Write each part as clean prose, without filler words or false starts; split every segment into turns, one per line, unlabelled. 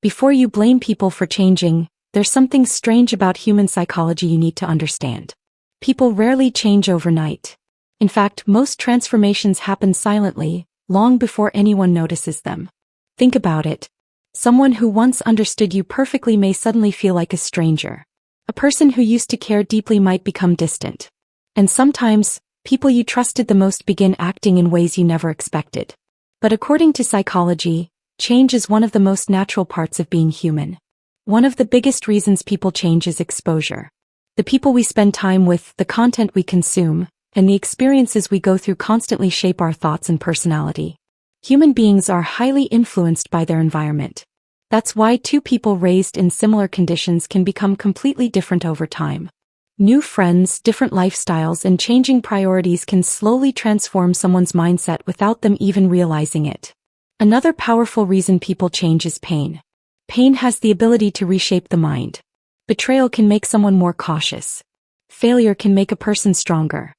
Before you blame people for changing, there's something strange about human psychology you need to understand. People rarely change overnight. In fact, most transformations happen silently, long before anyone notices them. Think about it. Someone who once understood you perfectly may suddenly feel like a stranger. A person who used to care deeply might become distant. And sometimes, people you trusted the most begin acting in ways you never expected. But according to psychology, change is one of the most natural parts of being human. One of the biggest reasons people change is exposure. The people we spend time with, the content we consume, and the experiences we go through constantly shape our thoughts and personality. Human beings are highly influenced by their environment. That's why two people raised in similar conditions can become completely different over time. New friends, different lifestyles, and changing priorities can slowly transform someone's mindset without them even realizing it. Another powerful reason people change is pain. Pain has the ability to reshape the mind. Betrayal can make someone more cautious. Failure can make a person stronger.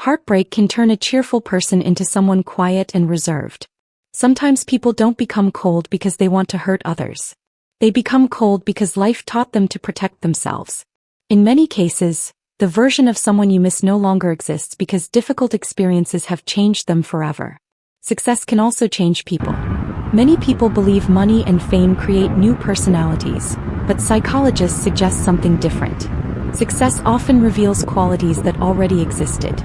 Heartbreak can turn a cheerful person into someone quiet and reserved. Sometimes people don't become cold because they want to hurt others. They become cold because life taught them to protect themselves. In many cases, the version of someone you miss no longer exists because difficult experiences have changed them forever. Success can also change people. Many people believe money and fame create new personalities, but psychologists suggest something different. Success often reveals qualities that already existed.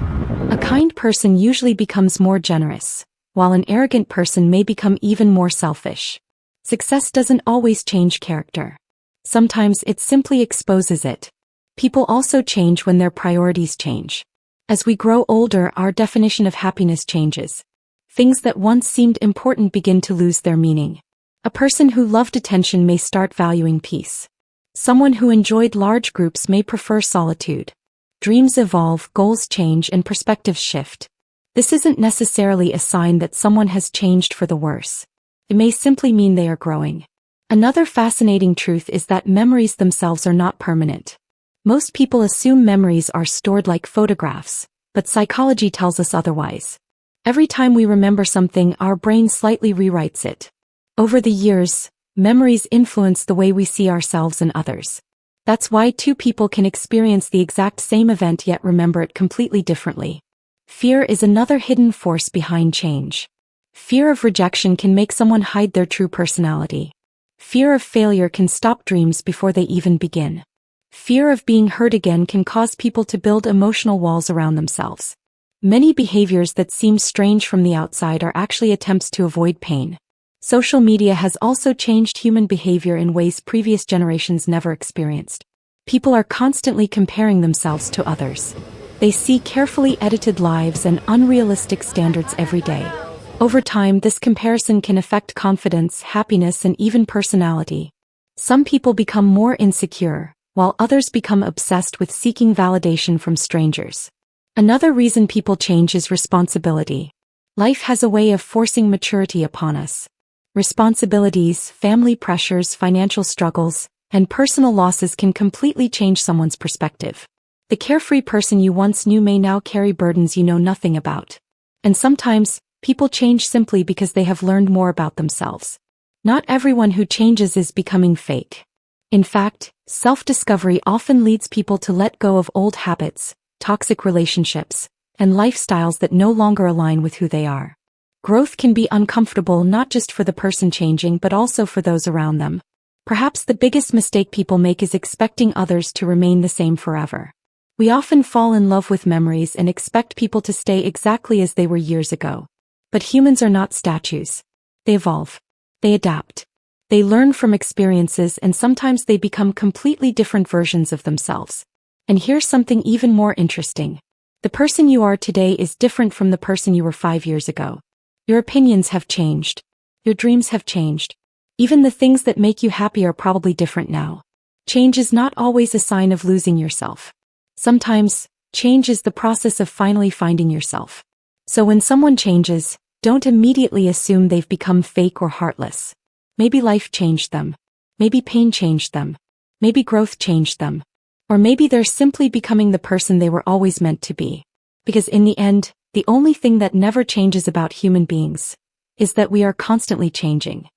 A kind person usually becomes more generous, while an arrogant person may become even more selfish. Success doesn't always change character. Sometimes it simply exposes it. People also change when their priorities change. As we grow older, our definition of happiness changes. Things that once seemed important begin to lose their meaning. A person who loved attention may start valuing peace. Someone who enjoyed large groups may prefer solitude. Dreams evolve, goals change, and perspectives shift. This isn't necessarily a sign that someone has changed for the worse. It may simply mean they are growing. Another fascinating truth is that memories themselves are not permanent. Most people assume memories are stored like photographs, but psychology tells us otherwise. Every time we remember something, our brain slightly rewrites it. Over the years, memories influence the way we see ourselves and others. That's why two people can experience the exact same event yet remember it completely differently. Fear is another hidden force behind change. Fear of rejection can make someone hide their true personality. Fear of failure can stop dreams before they even begin. Fear of being hurt again can cause people to build emotional walls around themselves. Many behaviors that seem strange from the outside are actually attempts to avoid pain. Social media has also changed human behavior in ways previous generations never experienced. People are constantly comparing themselves to others. They see carefully edited lives and unrealistic standards every day. Over time, this comparison can affect confidence, happiness, and even personality. Some people become more insecure, while others become obsessed with seeking validation from strangers. Another reason people change is responsibility. Life has a way of forcing maturity upon us. Responsibilities, family pressures, financial struggles, and personal losses can completely change someone's perspective. The carefree person you once knew may now carry burdens you know nothing about. And sometimes, people change simply because they have learned more about themselves. Not everyone who changes is becoming fake. In fact, self-discovery often leads people to let go of old habits, toxic relationships, and lifestyles that no longer align with who they are. Growth can be uncomfortable not just for the person changing but also for those around them. Perhaps the biggest mistake people make is expecting others to remain the same forever. We often fall in love with memories and expect people to stay exactly as they were years ago. But humans are not statues. They evolve. They adapt. They learn from experiences, and sometimes they become completely different versions of themselves. And here's something even more interesting. The person you are today is different from the person you were 5 years ago. Your opinions have changed. Your dreams have changed. Even the things that make you happy are probably different now. Change is not always a sign of losing yourself. Sometimes, change is the process of finally finding yourself. So when someone changes, don't immediately assume they've become fake or heartless. Maybe life changed them. Maybe pain changed them. Maybe growth changed them. Or maybe they're simply becoming the person they were always meant to be. Because in the end, the only thing that never changes about human beings is that we are constantly changing.